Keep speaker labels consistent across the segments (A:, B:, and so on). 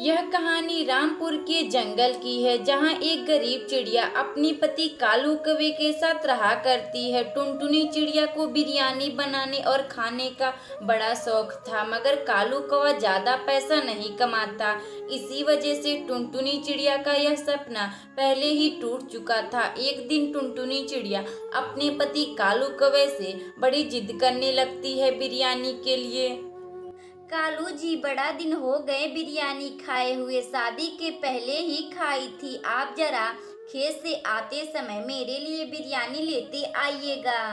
A: यह कहानी रामपुर के जंगल की है, जहां एक गरीब चिड़िया अपनी पति कालू कौवे के साथ रहा करती है। टुनटुनी चिड़िया को बिरयानी बनाने और खाने का बड़ा शौक था, मगर कालू कौवा ज्यादा पैसा नहीं कमाता। इसी वजह से टुनटुनी चिड़िया का यह सपना पहले ही टूट चुका था। एक दिन टुनटुनी चिड़िया अपने पति कालू कौवे से बड़ी जिद करने लगती है बिरयानी के लिए।
B: कालू जी, बड़ा दिन हो गए बिरयानी खाए हुए, शादी के पहले ही खाई थी। आप जरा खेत से आते समय मेरे लिए बिरयानी लेते आइएगा।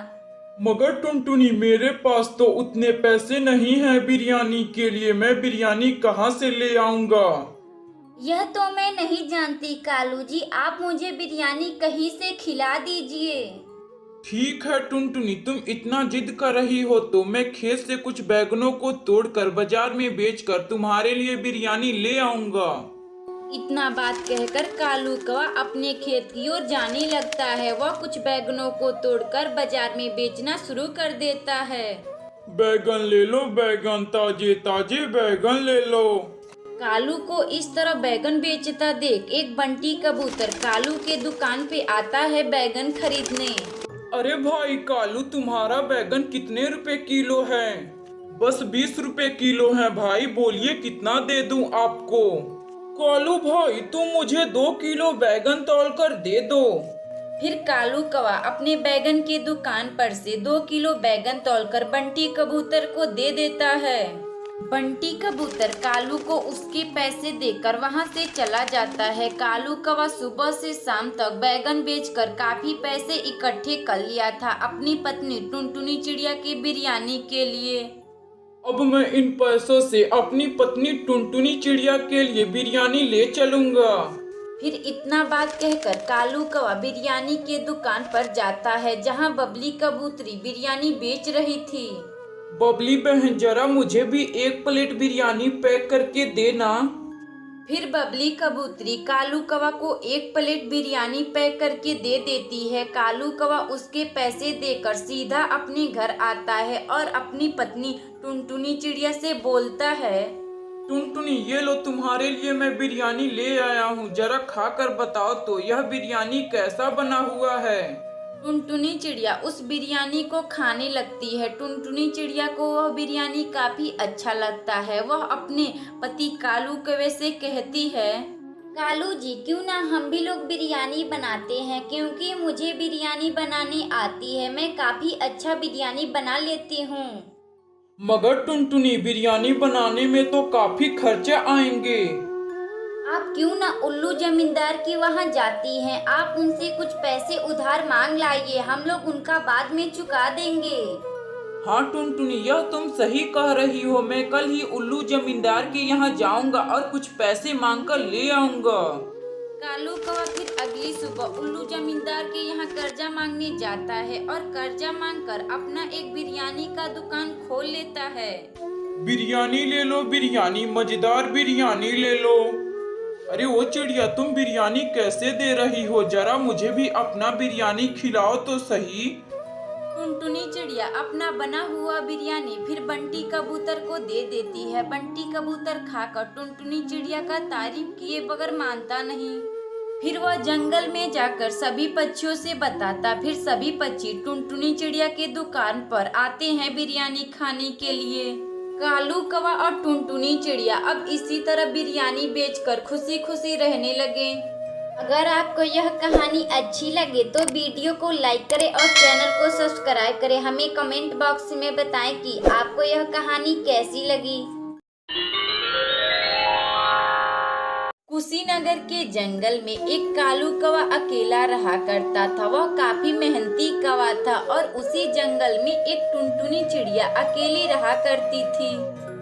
C: मगर टुनटुनी, मेरे पास तो उतने पैसे नहीं हैं बिरयानी के लिए। मैं बिरयानी कहाँ से ले आऊंगा?
B: यह तो मैं नहीं जानती कालू जी, आप मुझे बिरयानी कहीं से खिला दीजिए।
C: ठीक है टुनटुनी, तुम इतना जिद कर रही हो तो मैं खेत से कुछ बैगनों को तोड़कर बाजार में बेचकर तुम्हारे लिए बिरयानी ले आऊंगा।
A: इतना बात कहकर कालू कौवा अपने खेत की ओर जाने लगता है। वह कुछ बैगनों को तोड़कर बाजार में बेचना शुरू कर देता है।
C: बैगन ले लो बैगन, ताजे ताजे बैगन ले लो।
A: कालू को इस तरह बैगन बेचता देख एक बंटी कबूतर कालू के दुकान पे आता है बैगन खरीदने।
C: अरे भाई कालू, तुम्हारा बैगन कितने रुपए किलो है? बस 20 रुपए किलो है भाई, बोलिए कितना दे दूं आपको? कालू भाई, तुम मुझे 2 किलो बैगन तौल कर दे दो।
A: फिर कालू कौवा अपने बैगन के दुकान पर से 2 किलो बैगन तौलकर बंटी कबूतर को दे देता है। बंटी कबूतर कालू को उसके पैसे देकर वहां से चला जाता है। कालू कौवा सुबह से शाम तक बैगन बेचकर काफी पैसे इकट्ठे कर लिया था अपनी पत्नी टुनटुनी चिड़िया की बिरयानी के लिए।
C: अब मैं इन पैसों से अपनी पत्नी टुनटुनी चिड़िया के लिए बिरयानी ले चलूंगा।
A: फिर इतना बात कहकर कालू कौवा बिरयानी के दुकान पर जाता है, जहां बबली कबूतरी बिरयानी बेच रही थी।
C: बबली बहन, जरा मुझे भी 1 प्लेट बिरयानी पैक करके देना।
A: फिर बबली कबूतरी कालू कौवा को 1 प्लेट बिरयानी पैक करके दे देती है। कालू कौवा उसके पैसे देकर सीधा अपने घर आता है और अपनी पत्नी टुनटुनी चिड़िया से बोलता है,
C: टुनटुनी, ये लो, तुम्हारे लिए मैं बिरयानी ले आया हूँ। जरा खाकर बताओ तो यह बिरयानी कैसा बना हुआ है?
A: टुनटुनी चिड़िया उस बिरयानी को खाने लगती है। टुनटुनी चिड़िया को वह बिरयानी काफी अच्छा लगता है। वह अपने पति कालू कौवे से कहती है,
B: कालू जी, क्यों ना हम भी लोग बिरयानी बनाते हैं, क्योंकि मुझे बिरयानी बनाने आती है। मैं काफी अच्छा बिरयानी बना लेती हूँ।
C: मगर टुनटुनी, बिरयानी बनाने में तो काफी खर्चे आएंगे।
B: आप क्यों ना उल्लू जमींदार के वहाँ जाती हैं, आप उनसे कुछ पैसे उधार मांग लाइए, हम लोग उनका बाद में चुका देंगे।
C: हाँ टुनटुनी, यह तुम सही कह रही हो। मैं कल ही उल्लू जमींदार के यहाँ जाऊंगा और कुछ पैसे मांग कर ले आऊंगा।
A: कालू कौवा फिर अगली सुबह उल्लू जमींदार के यहाँ कर्जा मांगने जाता है और कर्जा मांगकर अपना एक बिरयानी का दुकान खोल लेता है।
C: बिरयानी ले लो बिरयानी, मजेदार बिरयानी ले लो। अरे वो चिड़िया, तुम बिरयानी कैसे दे रही हो? जरा मुझे भी अपना बिरयानी खिलाओ तो सही।
A: टुनटुनी चिड़िया अपना बना हुआ बिरयानी फिर बंटी कबूतर को दे देती है। बंटी कबूतर खाकर टुनटुनी चिड़िया का तारीफ किए बगैर मानता नहीं। फिर वह जंगल में जाकर सभी पक्षियों से बताता। फिर सभी पक्षी टुनटुनी चिड़िया के दुकान पर आते हैं बिरयानी खाने के लिए। कालू कौवा और टुनटुनी चिड़िया अब इसी तरह बिरयानी बेचकर खुशी खुशी रहने लगे।
B: अगर आपको यह कहानी अच्छी लगे तो वीडियो को लाइक करें और चैनल को सब्सक्राइब करें। हमें कमेंट बॉक्स में बताएं कि आपको यह कहानी कैसी लगी।
A: कुशीनगर के जंगल में एक कालू कौवा अकेला रहा करता था। वह काफी मेहनती कौवा था और उसी जंगल में एक टुनटुनी चिड़िया अकेली रहा करती थी।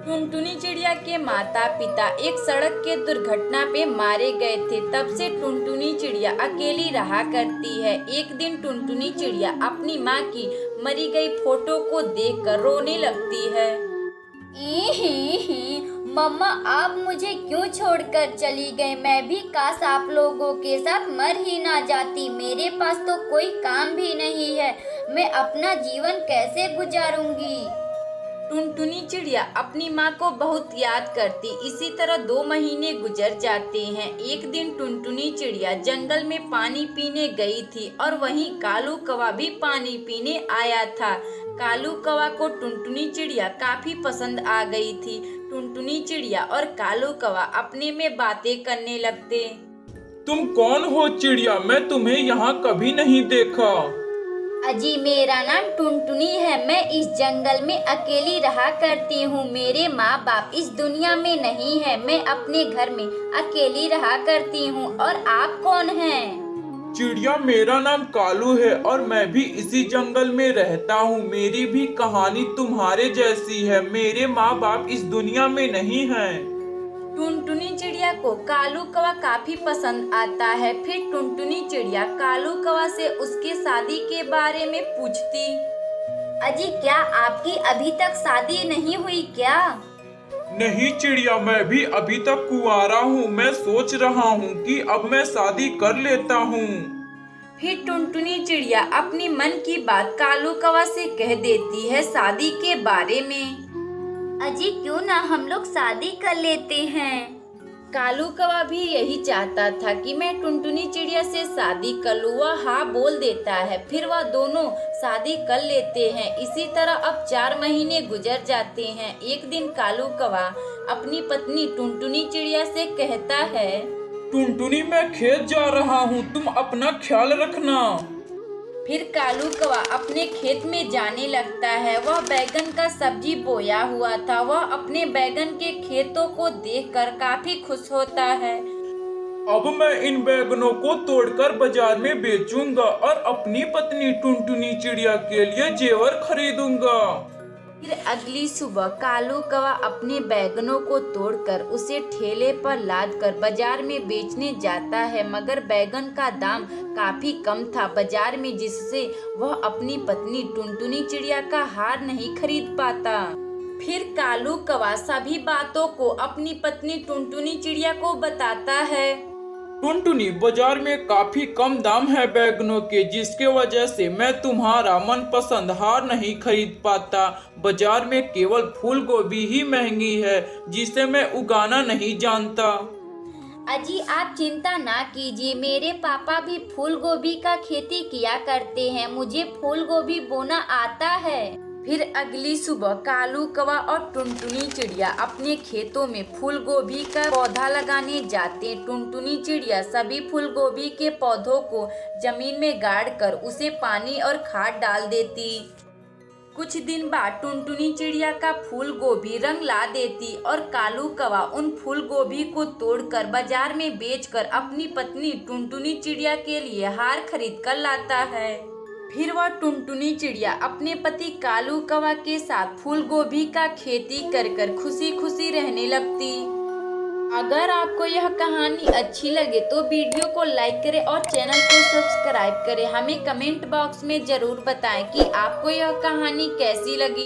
A: टुनटुनी चिड़िया के माता पिता एक सड़क के दुर्घटना पे मारे गए थे। तब से टुनटुनी चिड़िया अकेली रहा करती है। एक दिन टुनटुनी चिड़िया अपनी माँ की मरी गई फोटो को देखकर रोने लगती है।
B: मम्मा, आप मुझे क्यों छोड़कर चली गए? मैं भी काश आप लोगों के साथ मर ही ना जाती। मेरे पास तो कोई काम भी नहीं है, मैं अपना जीवन कैसे गुजारूंगी?
A: टुनटुनी चिड़िया अपनी माँ को बहुत याद करती। इसी तरह 2 महीने गुजर जाते हैं। एक दिन टुनटुनी चिड़िया जंगल में पानी पीने गई थी और वहीं कालू कौवा भी पानी पीने आया था। कालू कौवा को टुनटुनी चिड़िया काफी पसंद आ गई थी। टुनटुनी चिड़िया और कालू कौवा अपने में बातें करने लगते।
C: तुम कौन हो चिड़िया? मैं तुम्हें यहाँ कभी नहीं देखा।
B: अजी मेरा नाम टुनटुनी है। मैं इस जंगल में अकेली रहा करती हूँ। मेरे माँ बाप इस दुनिया में नहीं है। मैं अपने घर में अकेली रहा करती हूँ। और आप कौन हैं?
C: चिड़िया, मेरा नाम कालू है और मैं भी इसी जंगल में रहता हूँ। मेरी भी कहानी तुम्हारे जैसी है। मेरे माँ बाप इस दुनिया में नहीं हैं।
A: टुनटुनी चिड़िया को कालू कौवा काफी पसंद आता है। फिर टुनटुनी चिड़िया कालू कौवा से उसके शादी के बारे में पूछती।
B: अजी क्या आपकी अभी तक शादी नहीं हुई क्या?
C: नहीं चिड़िया, मैं भी अभी तक कुंवारा हूँ। मैं सोच रहा हूँ कि अब मैं शादी कर लेता हूँ।
A: फिर टुनटुनी चिड़िया अपनी मन की बात कालू कौवा से कह देती है शादी के बारे में।
B: अजी क्यों ना हम लोग शादी कर लेते हैं।
A: कालू कौवा भी यही चाहता था कि मैं टुनटुनी चिड़िया से शादी कर लूँ। वह हाँ बोल देता है। फिर वह दोनों शादी कर लेते हैं। इसी तरह अब 4 महीने गुजर जाते हैं। एक दिन कालू कौवा अपनी पत्नी टुनटुनी चिड़िया से कहता है,
C: टुनटुनी, मैं खेत जा रहा हूँ, तुम अपना ख्याल रखना।
A: फिर कालू कौवा अपने खेत में जाने लगता है। वह बैगन का सब्जी बोया हुआ था। वह अपने बैगन के खेतों को देखकर काफी खुश होता है।
C: अब मैं इन बैगनों को तोड़कर बाजार में बेचूंगा और अपनी पत्नी टुनटुनी चिड़िया के लिए जेवर खरीदूंगा।
A: फिर अगली सुबह कालू कौवा अपने बैगनों को तोड़कर उसे ठेले पर लादकर बाजार में बेचने जाता है। मगर बैगन का दाम काफी कम था बाजार में, जिससे वह अपनी पत्नी टुनटुनी चिड़िया का हार नहीं खरीद पाता। फिर कालू कौवा सभी बातों को अपनी पत्नी टुनटुनी चिड़िया को बताता है।
C: टुनटुनी, बाजार में काफी कम दाम है बैगनों के, जिसके वजह से मैं तुम्हारा मनपसंद हार नहीं खरीद पाता। बाजार में केवल फूल गोभी ही महंगी है, जिसे मैं उगाना नहीं जानता।
B: अजी आप चिंता ना कीजिए। मेरे पापा भी फूल गोभी का खेती किया करते हैं। मुझे फूल गोभी बोना आता है।
A: फिर अगली सुबह कालू कौवा और टुनटुनी चिड़िया अपने खेतों में फूल गोभी का पौधा लगाने जाते। टुनटुनी चिड़िया सभी फूल गोभी के पौधों को जमीन में गाड़कर उसे पानी और खाद डाल देती। कुछ दिन बाद टुनटुनी चिड़िया का फूल गोभी रंग ला देती और कालू कौवा उन फूल गोभी को तोड़कर बाजार में बेचकर अपनी पत्नी टुनटुनी चिड़िया के लिए हार खरीद कर लाता है। फिर वह टुनटुनी चिड़िया अपने पति कालू कौवा के साथ फूल गोभी का खेती कर कर खुशी खुशी रहने लगती। अगर आपको यह कहानी अच्छी लगे तो वीडियो को लाइक करें और चैनल को सब्सक्राइब करें। हमें कमेंट बॉक्स में जरूर बताएं कि आपको यह कहानी कैसी लगी।